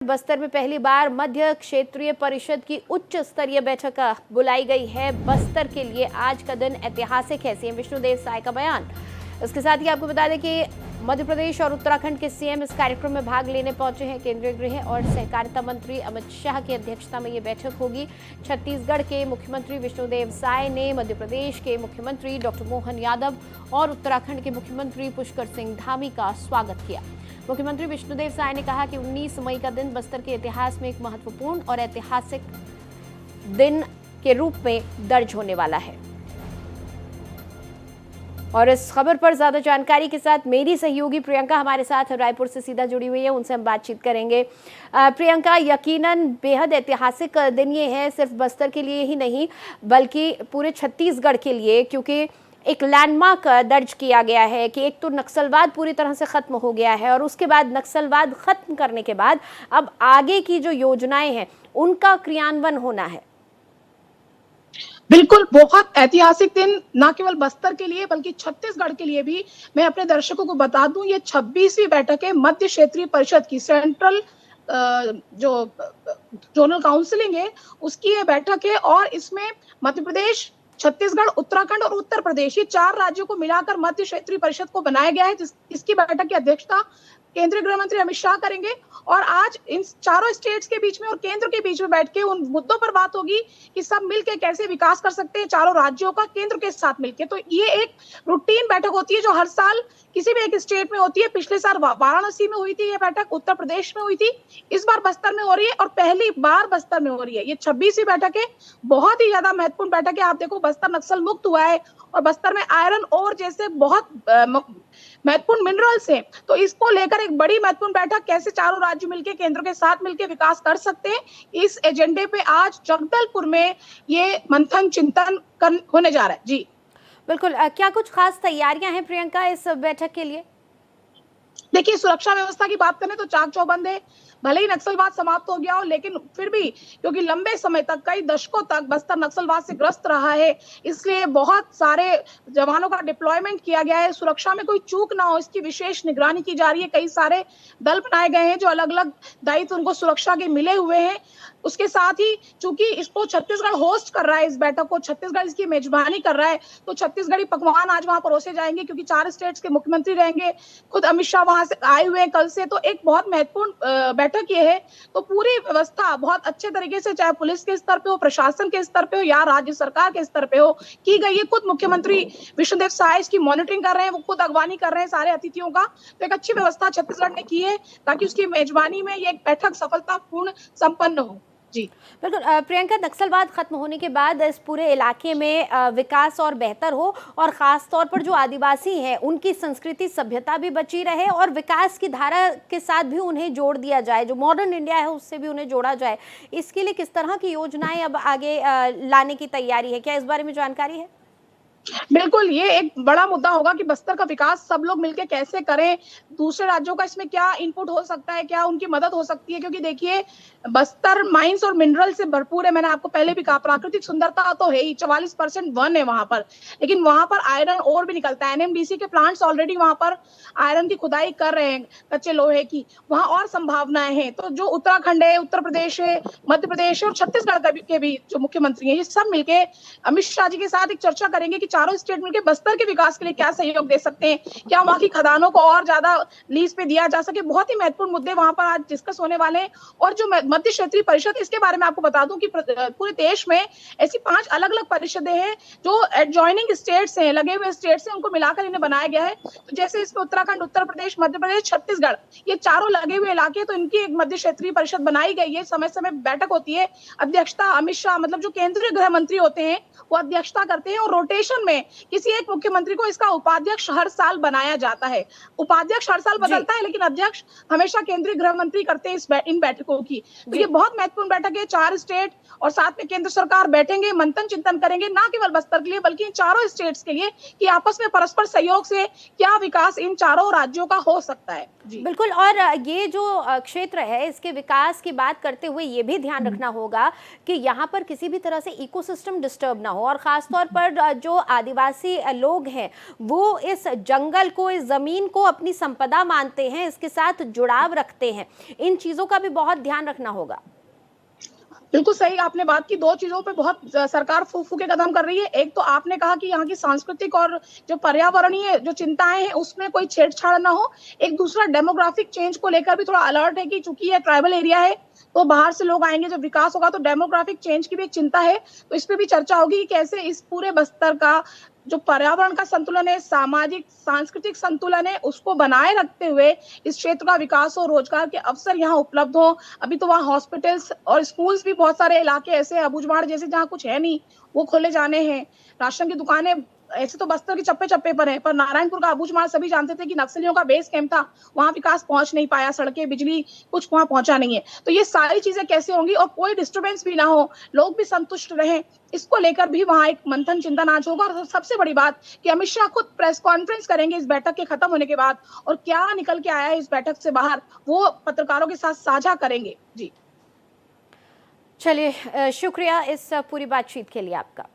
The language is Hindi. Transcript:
बस्तर में पहली बार मध्य क्षेत्रीय परिषद की उच्च स्तरीय बैठक बुलाई गई है। बस्तर के लिए आज का दिन ऐतिहासिक है, सीएम विष्णुदेव साय का बयान। इसके साथ ही आपको बता दें कि मध्य प्रदेश और उत्तराखंड के सीएम इस कार्यक्रम में भाग लेने पहुंचे हैं। केंद्रीय गृह और सहकारिता मंत्री अमित शाह की अध्यक्षता में ये बैठक होगी। छत्तीसगढ़ के मुख्यमंत्री विष्णुदेव साय ने मध्य प्रदेश के मुख्यमंत्री डॉक्टर मोहन यादव और उत्तराखंड के मुख्यमंत्री पुष्कर सिंह धामी का स्वागत किया। मुख्यमंत्री विष्णुदेव साय ने कहा कि 19 मई का दिन बस्तर के इतिहास में एक महत्वपूर्ण और ऐतिहासिक दिन के रूप में दर्ज होने वाला है। और इस खबर पर ज्यादा जानकारी के साथ मेरी सहयोगी प्रियंका हमारे साथ रायपुर से सीधा जुड़ी हुई है, उनसे हम बातचीत करेंगे। प्रियंका, यकीनन बेहद ऐतिहासिक दिन ये है, सिर्फ बस्तर के लिए ही नहीं बल्कि पूरे छत्तीसगढ़ के लिए, क्योंकि एक लैंडमार्क दर्ज किया गया है कि एक तो नक्सलवाद पूरी तरह से खत्म हो गया है और उसके बाद नक्सलवाद खत्म करने के बाद अब आगे की जो योजनाएं हैं उनका क्रियान्वयन होना है। बिल्कुल, बहुत ऐतिहासिक दिन न केवल बस्तर के लिए बल्कि छत्तीसगढ़ के लिए भी। मैं अपने दर्शकों को बता दूं, ये 26वीं बैठक है मध्य क्षेत्रीय परिषद की, सेंट्रल जो जोनल काउंसिलिंग है उसकी ये बैठक है। और इसमें मध्य प्रदेश, छत्तीसगढ़, उत्तराखंड और उत्तर प्रदेश, ये 4 राज्यों को मिलाकर मध्य क्षेत्रीय परिषद को बनाया गया है। इसकी बैठक की अध्यक्षता केंद्रीय गृह मंत्री अमित शाह करेंगे। और आज इन चारों स्टेट्स के बीच में और केंद्र के बीच में बैठ के उन मुद्दों पर बात होगी कि सब मिलके कैसे विकास कर सकते हैं, चारों राज्यों का केंद्र के साथ मिलके। तो ये एक रूटीन बैठक होती है जो हर साल किसी भी एक स्टेट में होती है। पिछले साल वाराणसी में हुई थी ये बैठक, उत्तर प्रदेश में हुई थी, इस बार बस्तर में हो रही है और पहली बार बस्तर में हो रही है। ये 26वीं बैठक है, बहुत ही ज्यादा महत्वपूर्ण बैठक है। आप देखो, बस्तर नक्सल मुक्त हुआ है और बस्तर में आयरन और जैसे बहुत महत्वपूर्ण मिनरल्स हैं, तो इसको लेकर एक बड़ी महत्वपूर्ण बैठक, कैसे चारों राज्य मिलकर केंद्र के साथ मिलकर विकास कर सकते हैं, इस एजेंडे पे आज जगदलपुर में ये मंथन चिंतन होने जा रहा है। जी बिल्कुल, क्या कुछ खास तैयारियां हैं प्रियंका इस बैठक के लिए? देखिए, सुरक्षा व्यवस्था की बात करें तो चाक चौबंद है। भले ही नक्सलवाद समाप्त हो गया हो, लेकिन फिर भी क्योंकि लंबे समय तक, कई दशकों तक बस्तर नक्सलवाद से ग्रस्त रहा है, इसलिए बहुत सारे जवानों का डिप्लॉयमेंट किया गया है। सुरक्षा में कोई चूक ना हो, इसकी विशेष निगरानी की जा रही है। कई सारे दल बनाए गए हैं जो अलग अलग दायित्व उनको सुरक्षा के मिले हुए हैं। उसके साथ ही चूंकि इसको छत्तीसगढ़ होस्ट कर रहा है, इस बैठक को छत्तीसगढ़ इसकी मेजबानी कर रहा है, तो छत्तीसगढ़ी पकवान आज वहां परोसे जाएंगे, क्योंकि 4 स्टेट्स के मुख्यमंत्री रहेंगे, खुद अमित शाह वहां से आए हुए हैं कल से। तो एक बहुत महत्वपूर्ण बैठक ये है। तो पूरी व्यवस्था बहुत अच्छे तरीके से, चाहे पुलिस के स्तर पे हो, प्रशासन के स्तर पे हो या राज्य सरकार के स्तर पे हो, की गई है। खुद मुख्यमंत्री विष्णुदेव साय इसकी मॉनिटरिंग कर रहे हैं, वो खुद अगवानी कर रहे हैं सारे अतिथियों का। तो एक अच्छी व्यवस्था छत्तीसगढ़ ने की है ताकि उसकी मेजबानी में ये बैठक सफलतापूर्ण संपन्न हो। जी बिल्कुल प्रियंका, नक्सलवाद खत्म होने के बाद इस पूरे इलाके में विकास और बेहतर हो और खास तौर पर जो आदिवासी हैं उनकी संस्कृति सभ्यता भी बची रहे और विकास की धारा के साथ भी उन्हें जोड़ दिया जाए, जो मॉडर्न इंडिया है उससे भी उन्हें जोड़ा जाए, इसके लिए किस तरह की योजनाएं अब आगे लाने की तैयारी है? क्या इस बारे में जानकारी है? बिल्कुल, ये एक बड़ा मुद्दा होगा कि बस्तर का विकास सब लोग मिलकर कैसे करें, दूसरे राज्यों का इसमें क्या इनपुट हो सकता है, क्या उनकी मदद हो सकती है। क्योंकि देखिए, बस्तर माइंस और मिनरल से भरपूर है। मैंने आपको पहले भी कहा, प्राकृतिक सुंदरता तो है ही, 44% वन है वहां पर, लेकिन वहां पर आयरन और भी निकलता है। एनएमडीसी के प्लांट्स ऑलरेडी वहां पर आयरन की खुदाई कर रहे हैं, कच्चे लोहे की, वहां और संभावनाएं हैं। तो जो उत्तराखंड है, उत्तर प्रदेश है, मध्य प्रदेश है और छत्तीसगढ़ के भी जो मुख्यमंत्री हैं, ये सब मिलकर अमित शाह जी के साथ एक चर्चा करेंगे कि चारों स्टेट मिलकर बस्तर के विकास के लिए क्या सहयोग दे सकते हैं, क्या वहां की खदानों को और ज्यादा लीज पे दिया जा सके। बहुत ही महत्वपूर्ण मुद्दे वहां पर आज डिस्कस होने वाले हैं। और जो मध्य क्षेत्रीय परिषद, इसके बारे में आपको बता दूं कि पूरे देश में ऐसी 5 अलग अलग परिषदें हैं जो एडजॉइनिंग स्टेट्स हैं, लगे हुए स्टेट्स हैं, उनको मिलाकर इन्हें बनाया गया है। तो जैसे इसमें उत्तराखंड, उत्तर प्रदेश, मध्य प्रदेश, छत्तीसगढ़, ये चारों लगे हुए इलाके, तो इनकी एक मध्य क्षेत्रीय परिषद बनाई गई है। समय समय बैठक होती है, अध्यक्षता अमित शाह, मतलब जो केंद्रीय गृह मंत्री होते हैं वो अध्यक्षता करते हैं। और रोटेशन में किसी एक मुख्यमंत्री को इसका उपाध्यक्ष हर साल बनाया जाता है। उपाध्यक्ष हर साल बदलता है, लेकिन अध्यक्ष हमेशा केंद्रीय गृह मंत्री करते हैं इन बैठकों की। तो ये बहुत महत्वपूर्ण बैठक है। 4 स्टेट और साथ में केंद्र सरकार बैठेंगे, मंथन चिंतन करेंगे, ना केवल बस्तर के लिए बल्कि इन चारों स्टेट्स के लिए, कि आपस में परस्पर सहयोग से क्या विकास इन चारों राज्यों का हो सकता है। जी बिल्कुल, और ये जो क्षेत्र है इसके विकास की बात करते हुए ये भी ध्यान रखना होगा कि यहाँ पर किसी भी तरह से इकोसिस्टम डिस्टर्ब ना हो और खास तौर पर जो आदिवासी लोग हैं वो इस जंगल को, इस जमीन को अपनी संपदा मानते हैं, इसके साथ जुड़ाव रखते हैं। इन चीजों का भी बहुत ध्यान रखना होगा। बिल्कुल सही आपने बात की। 2 चीज़ों पे बहुत सरकार फूँक के कदम कर रही है। एक तो आपने कहा कि यहाँ की सांस्कृतिक और जो पर्यावरणीय जो चिंताएँ हैं, उसमें कोई छेड़छाड़ ना हो। एक दूसरा डेमोग्राफिक चेंज को लेकर भी थोड़ा अलर्ट है कि चूँकि ये ट्राइबल एरिया है, तो बाहर से लोग आएँगे, जब विकास होगा तो डेमोग्राफिक चेंज की भी एक चिंता है। तो इस पे भी चर्चा होगी कि कैसे इस पूरे बस्तर का जो पर्यावरण का संतुलन है, सामाजिक, सांस्कृतिक संतुलन है, उसको बनाए रखते हुए इस क्षेत्र का विकास हो, रोजगार के अवसर यहाँ उपलब्ध हो। अभी तो वहाँ हॉस्पिटल्स और स्कूल्स भी बहुत सारे इलाके ऐसे हैं, अबूझमाड़ जैसे जहाँ कुछ है नहीं, वो खोले जाने हैं। राशन की दुकानें ऐसे तो बस्तर के चप्पे-चप्पे पर है, पर नारायणपुर का अबूझमाड़ सभी जानते थे कि नक्सलियों का बेस कैंप था, वहाँ विकास पहुँच नहीं पाया, सड़कें, बिजली कुछ वहाँ पहुँचा नहीं है। तो ये सारी चीज़ें कैसे होंगी और कोई डिस्टर्बेंस भी ना हो, लोग भी संतुष्ट रहें, इसको लेकर भी वहाँ एक मंथन चिंतन आज होगा। और सबसे बड़ी बात कि अमित शाह खुद प्रेस कॉन्फ्रेंस करेंगे इस बैठक के खत्म होने के बाद, और क्या निकल के आया है इस बैठक से बाहर, वो पत्रकारों के साथ साझा करेंगे। जी। चलिए, शुक्रिया इस पूरी बातचीत के लिए आपका।